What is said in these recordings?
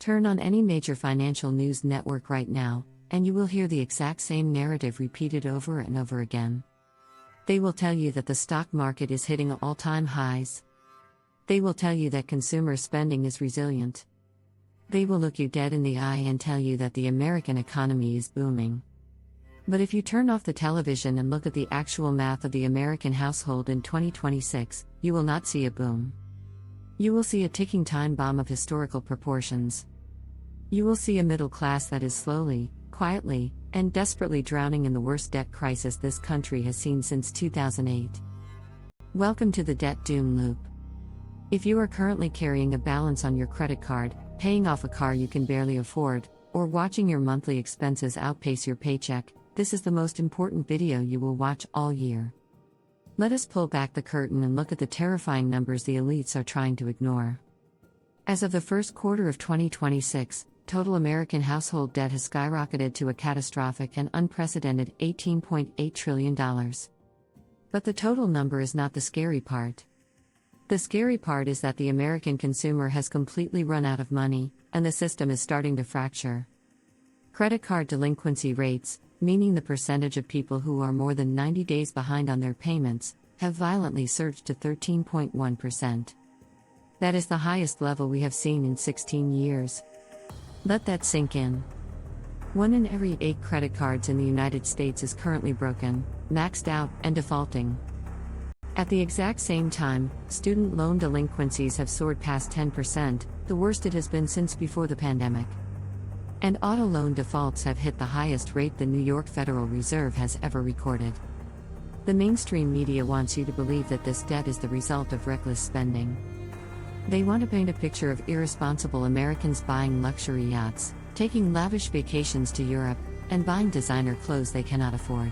Turn on any major financial news network right now, and you will hear the exact same narrative repeated over and over again. They will tell you that the stock market is hitting all-time highs. They will tell you that consumer spending is resilient. They will look you dead in the eye and tell you that the American economy is booming. But if you turn off the television and look at the actual math of the American household in 2026, you will not see a boom. You will see a ticking time bomb of historical proportions. You will see a middle class that is slowly, quietly, and desperately drowning in the worst debt crisis this country has seen since 2008. Welcome to the debt doom loop. If you are currently carrying a balance on your credit card, paying off a car you can barely afford, or watching your monthly expenses outpace your paycheck, this is the most important video you will watch all year. Let us pull back the curtain and look at the terrifying numbers the elites are trying to ignore. As of the first quarter of 2026, total American household debt has skyrocketed to a catastrophic and unprecedented $18.8 trillion. But the total number is not the scary part. The scary part is that the American consumer has completely run out of money, and the system is starting to fracture. Credit card delinquency rates, meaning the percentage of people who are more than 90 days behind on their payments, have violently surged to 13.1%. That is the highest level we have seen in 16 years. Let that sink in. 1 in every 8 credit cards in the United States is currently broken, maxed out, and defaulting. At the exact same time, student loan delinquencies have soared past 10%, the worst it has been since before the pandemic. And auto loan defaults have hit the highest rate the New York Federal Reserve has ever recorded. The mainstream media wants you to believe that this debt is the result of reckless spending. They want to paint a picture of irresponsible Americans buying luxury yachts, taking lavish vacations to Europe, and buying designer clothes they cannot afford.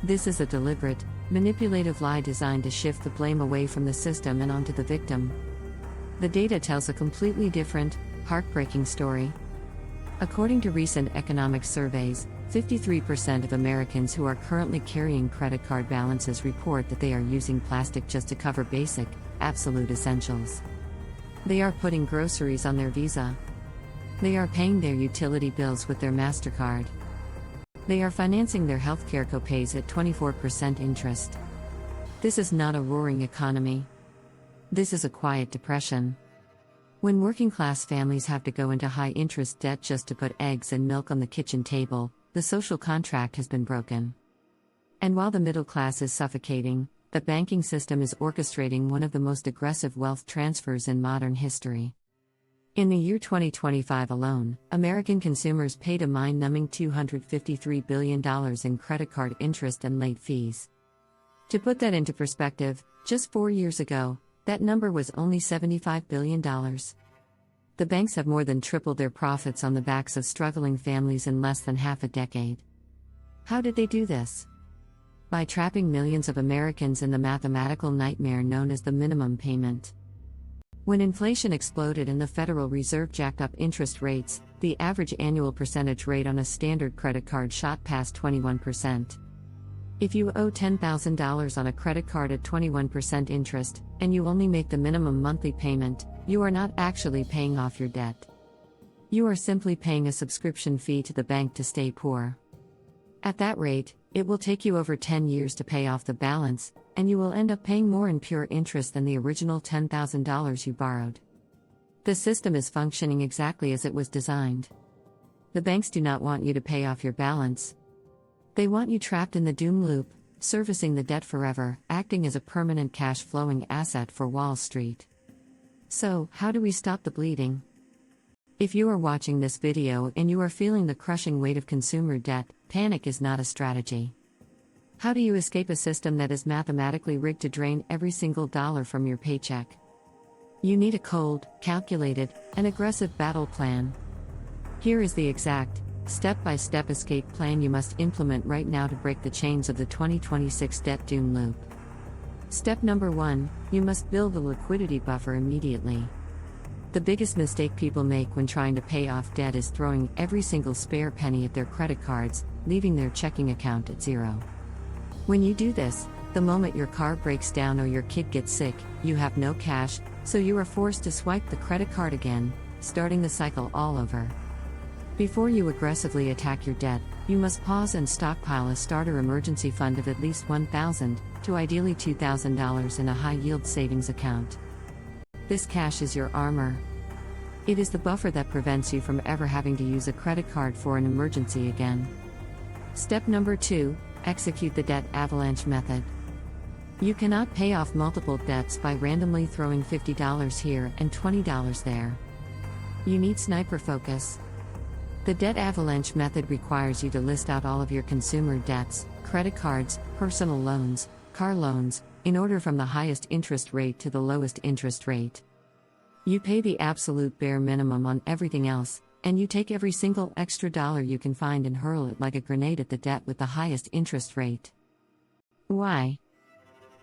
This is a deliberate, manipulative lie designed to shift the blame away from the system and onto the victim. The data tells a completely different, heartbreaking story. According to recent economic surveys, 53% of Americans who are currently carrying credit card balances report that they are using plastic just to cover basic, absolute essentials. They are putting groceries on their Visa. They are paying their utility bills with their MasterCard. They are financing their healthcare copays at 24% interest. This is not a roaring economy. This is a quiet depression. When working-class families have to go into high-interest debt just to put eggs and milk on the kitchen table, the social contract has been broken. And while the middle class is suffocating, the banking system is orchestrating one of the most aggressive wealth transfers in modern history. In the year 2025 alone, American consumers paid a mind-numbing $253 billion in credit card interest and late fees. To put that into perspective, just 4 years ago, that number was only $75 billion. The banks have more than tripled their profits on the backs of struggling families in less than half a decade. How did they do this? By trapping millions of Americans in the mathematical nightmare known as the minimum payment. When inflation exploded and the Federal Reserve jacked up interest rates, the average annual percentage rate on a standard credit card shot past 21%. If you owe $10,000 on a credit card at 21% interest, and you only make the minimum monthly payment, you are not actually paying off your debt. You are simply paying a subscription fee to the bank to stay poor. At that rate, it will take you over 10 years to pay off the balance, and you will end up paying more in pure interest than the original $10,000 you borrowed. The system is functioning exactly as it was designed. The banks do not want you to pay off your balance. They want you trapped in the doom loop, servicing the debt forever, acting as a permanent cash-flowing asset for Wall Street. So, how do we stop the bleeding? If you are watching this video and you are feeling the crushing weight of consumer debt, panic is not a strategy. How do you escape a system that is mathematically rigged to drain every single dollar from your paycheck? You need a cold, calculated, and aggressive battle plan. Here is the exact, step-by-step escape plan you must implement right now to break the chains of the 2026 debt doom loop. Step number 1, you must build a liquidity buffer immediately. The biggest mistake people make when trying to pay off debt is throwing every single spare penny at their credit cards, leaving their checking account at zero. When you do this, the moment your car breaks down or your kid gets sick, you have no cash, so you are forced to swipe the credit card again, starting the cycle all over. Before you aggressively attack your debt, you must pause and stockpile a starter emergency fund of at least $1,000 to ideally $2,000 in a high-yield savings account. This cash is your armor. It is the buffer that prevents you from ever having to use a credit card for an emergency again. Step number 2, execute the debt avalanche method. You cannot pay off multiple debts by randomly throwing $50 here and $20 there. You need sniper focus. The debt avalanche method requires you to list out all of your consumer debts, credit cards, personal loans, car loans, in order from the highest interest rate to the lowest interest rate. You pay the absolute bare minimum on everything else, and you take every single extra dollar you can find and hurl it like a grenade at the debt with the highest interest rate. Why?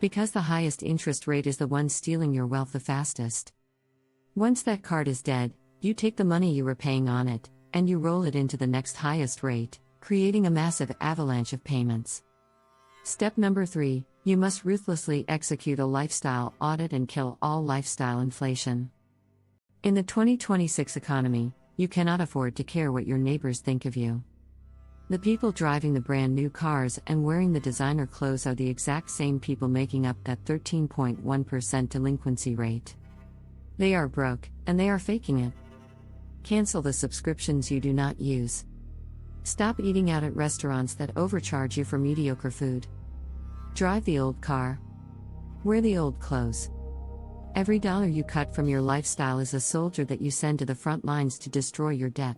Because the highest interest rate is the one stealing your wealth the fastest. Once that card is dead, you take the money you were paying on it, and you roll it into the next highest rate, creating a massive avalanche of payments. Step number 3, you must ruthlessly execute a lifestyle audit and kill all lifestyle inflation. In the 2026 economy, you cannot afford to care what your neighbors think of you. The people driving the brand new cars and wearing the designer clothes are the exact same people making up that 13.1% delinquency rate. They are broke, and they are faking it. Cancel the subscriptions you do not use. Stop eating out at restaurants that overcharge you for mediocre food. Drive the old car. Wear the old clothes. Every dollar you cut from your lifestyle is a soldier that you send to the front lines to destroy your debt.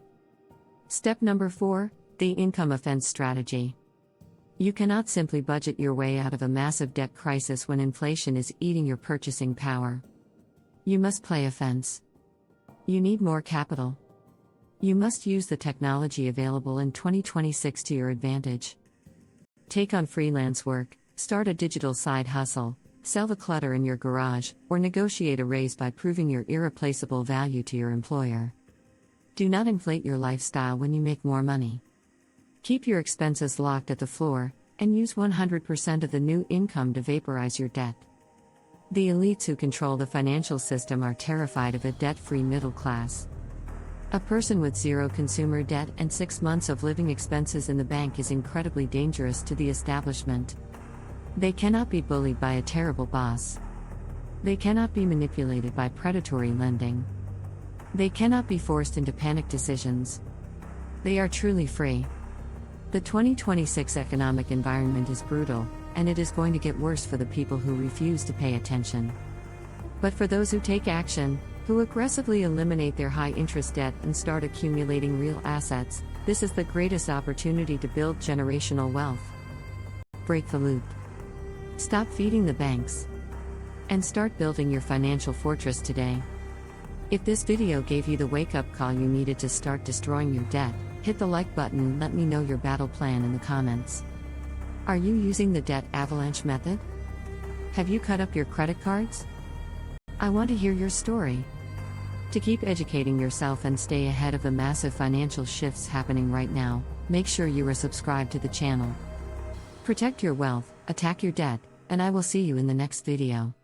Step number 4, the income offense strategy. You cannot simply budget your way out of a massive debt crisis when inflation is eating your purchasing power. You must play offense. You need more capital. You must use the technology available in 2026 to your advantage. Take on freelance work, start a digital side hustle, sell the clutter in your garage, or negotiate a raise by proving your irreplaceable value to your employer. Do not inflate your lifestyle when you make more money. Keep your expenses locked at the floor, and use 100% of the new income to vaporize your debt. The elites who control the financial system are terrified of a debt-free middle class. A person with zero consumer debt and 6 months of living expenses in the bank is incredibly dangerous to the establishment. They cannot be bullied by a terrible boss. They cannot be manipulated by predatory lending. They cannot be forced into panic decisions. They are truly free. The 2026 economic environment is brutal, and it is going to get worse for the people who refuse to pay attention. But for those who take action, who aggressively eliminate their high-interest debt and start accumulating real assets, this is the greatest opportunity to build generational wealth. Break the loop. Stop feeding the banks. And start building your financial fortress today. If this video gave you the wake-up call you needed to start destroying your debt, hit the like button and let me know your battle plan in the comments. Are you using the debt avalanche method? Have you cut up your credit cards? I want to hear your story. To keep educating yourself and stay ahead of the massive financial shifts happening right now, make sure you are subscribed to the channel. Protect your wealth, attack your debt, and I will see you in the next video.